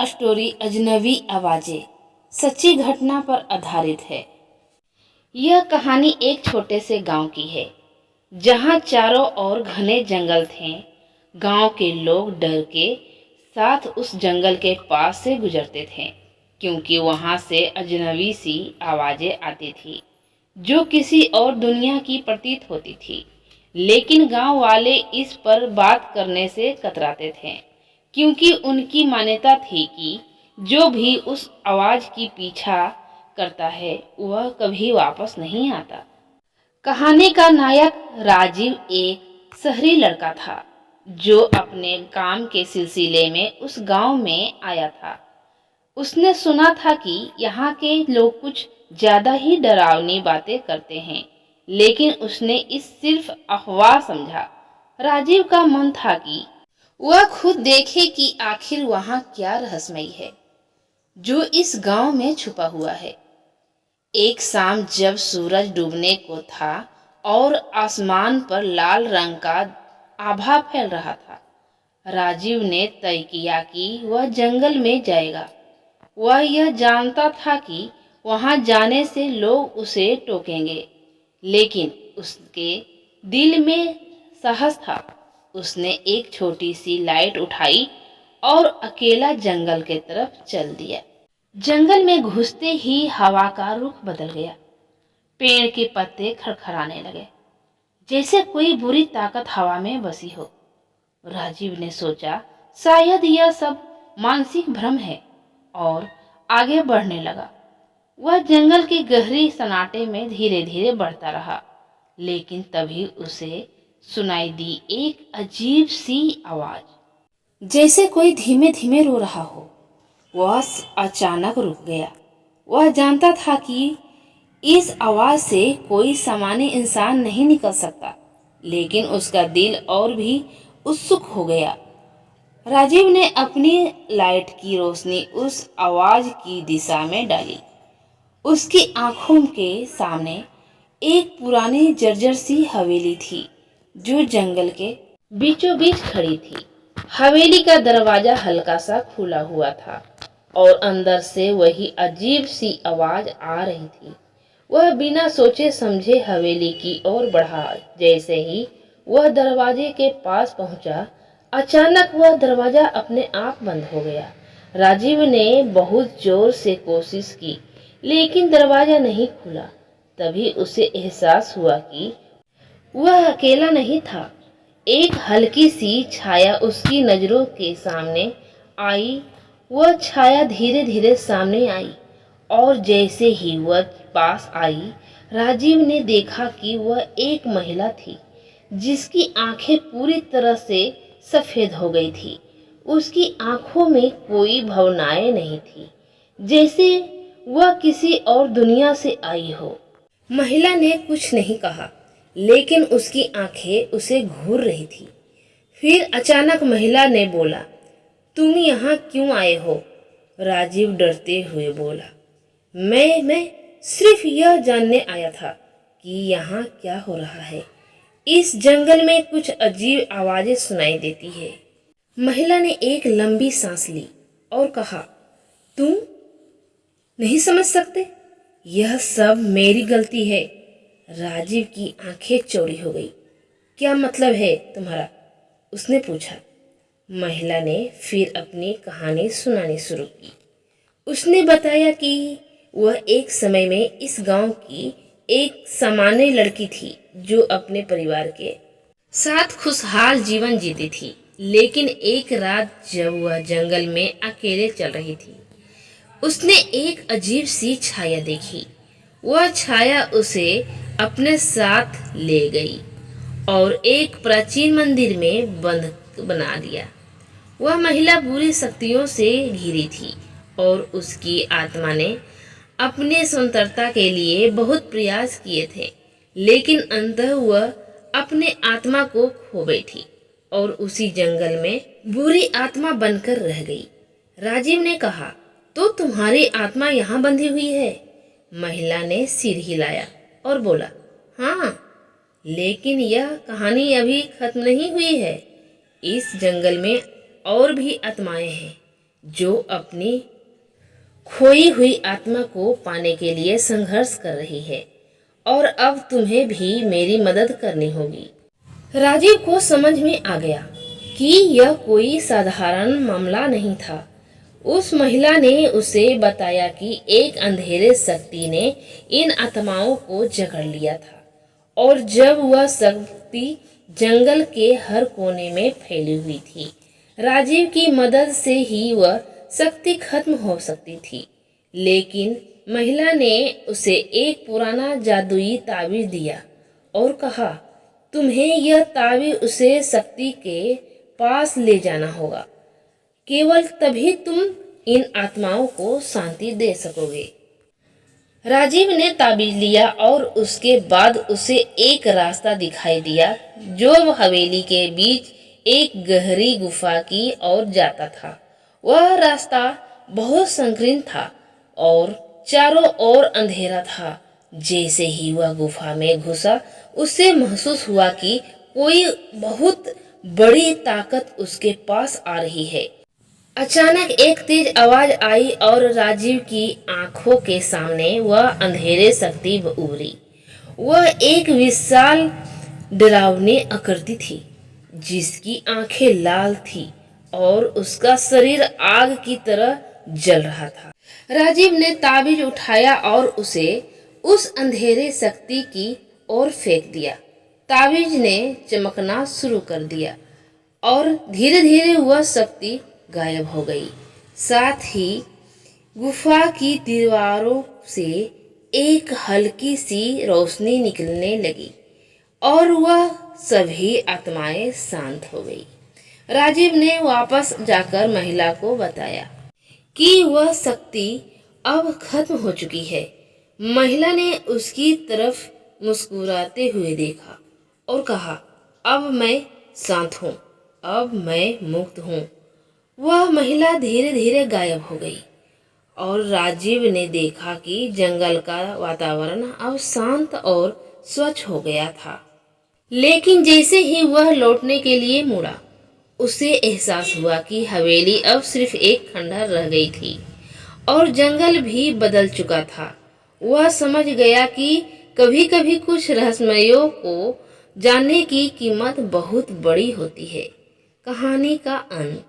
Story अजनबी आवाजें सच्ची घटना पर आधारित है। यह कहानी एक छोटे से गांव की है जहां चारों ओर घने जंगल थे। गांव के लोग डर के साथ उस जंगल के पास से गुजरते थे क्योंकि वहां से अजनबी सी आवाजें आती थी जो किसी और दुनिया की प्रतीत होती थी। लेकिन गांव वाले इस पर बात करने से कतराते थे क्योंकि उनकी मान्यता थी कि जो भी उस आवाज की पीछा करता है वह कभी वापस नहीं आता। कहानी का नायक राजीव एक शहरी लड़का था जो अपने काम के सिलसिले में उस गांव में आया था। उसने सुना था कि यहाँ के लोग कुछ ज्यादा ही डरावनी बातें करते हैं, लेकिन उसने इस सिर्फ अफवाह समझा। राजीव का मन था कि वह खुद देखे कि आखिर वहां क्या रहस्यमय है जो इस गांव में छुपा हुआ है। एक शाम जब सूरज डूबने को था और आसमान पर लाल रंग का आभा फैल रहा था, राजीव ने तय किया कि वह जंगल में जाएगा। वह यह जानता था कि वहां जाने से लोग उसे टोकेंगे, लेकिन उसके दिल में साहस था। उसने एक छोटी सी लाइट उठाई और अकेला जंगल के तरफ चल दिया। जंगल में घुसते ही हवा का रुख बदल गया। पेड़ के पत्ते खड़खड़ाने लगे जैसे कोई बुरी ताकत हवा में बसी हो। राजीव ने सोचा शायद यह सब मानसिक भ्रम है और आगे बढ़ने लगा। वह जंगल की गहरी सन्नाटे में धीरे धीरे बढ़ता रहा, लेकिन तभी उसे सुनाई दी एक अजीब सी आवाज, जैसे कोई धीमे धीमे रो रहा हो। वह अचानक रुक गया। वह जानता था कि इस आवाज से कोई सामान्य इंसान नहीं निकल सकता, लेकिन उसका दिल और भी उत्सुक हो गया। राजीव ने अपनी लाइट की रोशनी उस आवाज की दिशा में डाली। उसकी आंखों के सामने एक पुरानी जर्जर सी हवेली थी जो जंगल के बीचों बीच खड़ी थी। हवेली का दरवाजा हल्का सा खुला हुआ था और अंदर से वही अजीब सी आवाज आ रही थी। वह बिना सोचे समझे हवेली की ओर बढ़ा। जैसे ही वह दरवाजे के पास पहुंचा, अचानक वह दरवाजा अपने आप बंद हो गया। राजीव ने बहुत जोर से कोशिश की, लेकिन दरवाजा नहीं खुला। तभी उसे एहसास हुआ कि वह अकेला नहीं था। एक हल्की सी छाया उसकी नजरों के सामने आई। वह छाया धीरे धीरे सामने आई और जैसे ही वह पास आई, राजीव ने देखा कि वह एक महिला थी जिसकी आंखें पूरी तरह से सफेद हो गई थी। उसकी आंखों में कोई भावनाएं नहीं थी, जैसे वह किसी और दुनिया से आई हो। महिला ने कुछ नहीं कहा, लेकिन उसकी आंखें उसे घूर रही थी। फिर अचानक महिला ने बोला, तुम यहाँ क्यों आए हो? राजीव डरते हुए बोला, मैं सिर्फ यह जानने आया था कि यहाँ क्या हो रहा है। इस जंगल में कुछ अजीब आवाजें सुनाई देती है। महिला ने एक लंबी सांस ली और कहा, तुम नहीं समझ सकते? यह सब मेरी गलती है। राजीव की आंखें चौड़ी हो गई। क्या मतलब है तुम्हारा? उसने पूछा। महिला ने फिर अपनी कहानी सुनानी शुरू की। उसने बताया कि वह एक समय में इस गांव की एक सामान्य लड़की थी जो अपने परिवार के साथ खुशहाल जीवन जीती थी। लेकिन एक रात जब वह जंगल में अकेले चल रही थी, उसने एक अजीब सी छाया देखी। वह छाया उसे अपने साथ ले गई और एक प्राचीन मंदिर में बंद बना दिया। वह महिला बुरी शक्तियों से घिरी थी और उसकी आत्मा ने अपने स्वतंत्रता के लिए बहुत प्रयास किए थे, लेकिन अंततः वह अपने आत्मा को खो बैठी और उसी जंगल में बुरी आत्मा बनकर रह गई। राजीव ने कहा, तो तुम्हारी आत्मा यहाँ बंधी हुई है? महिला ने सिर हिलाया और बोला, हाँ, लेकिन यह कहानी अभी खत्म नहीं हुई है। इस जंगल में और भी आत्माएं हैं जो अपनी खोई हुई आत्मा को पाने के लिए संघर्ष कर रही है और अब तुम्हें भी मेरी मदद करनी होगी। राजीव को समझ में आ गया कि यह कोई साधारण मामला नहीं था। उस महिला ने उसे बताया कि एक अंधेरे शक्ति ने इन आत्माओं को जकड़ लिया था और जब वह शक्ति जंगल के हर कोने में फैली हुई थी, राजीव की मदद से ही वह शक्ति खत्म हो सकती थी। लेकिन महिला ने उसे एक पुराना जादुई ताबीज दिया और कहा, तुम्हें यह ताबीज उसे शक्ति के पास ले जाना होगा। केवल तभी तुम इन आत्माओं को शांति दे सकोगे। राजीव ने ताबीज लिया और उसके बाद उसे एक रास्ता दिखाई दिया जो हवेली के बीच एक गहरी गुफा की ओर जाता था। वह रास्ता बहुत संकीर्ण था और चारों ओर अंधेरा था। जैसे ही वह गुफा में घुसा, उसे महसूस हुआ कि कोई बहुत बड़ी ताकत उसके पास आ रही है। अचानक एक तेज आवाज आई और राजीव की आंखों के सामने वह अंधेरे शक्ति उभरी। वह एक विशाल डरावनी आकृति थी जिसकी आंखें लाल थी और उसका शरीर आग की तरह जल रहा था। राजीव ने ताबीज उठाया और उसे उस अंधेरे शक्ति की ओर फेंक दिया। ताबीज ने चमकना शुरू कर दिया और धीरे धीरे वह शक्ति गायब हो गई। साथ ही गुफा की दीवारों से एक हल्की सी रोशनी निकलने लगी और वह सभी आत्माएं शांत हो गई। राजीव ने वापस जाकर महिला को बताया कि वह शक्ति अब खत्म हो चुकी है। महिला ने उसकी तरफ मुस्कुराते हुए देखा और कहा, अब मैं शांत हूँ, अब मैं मुक्त हूँ। वह महिला धीरे धीरे गायब हो गई और राजीव ने देखा कि जंगल का वातावरण अब शांत और स्वच्छ हो गया था। लेकिन जैसे ही वह लौटने के लिए मुड़ा, उसे एहसास हुआ कि हवेली अब सिर्फ एक खंडहर रह गई थी और जंगल भी बदल चुका था। वह समझ गया कि कभी कभी कुछ रहस्यों को जानने की कीमत बहुत बड़ी होती है। कहानी का अंत।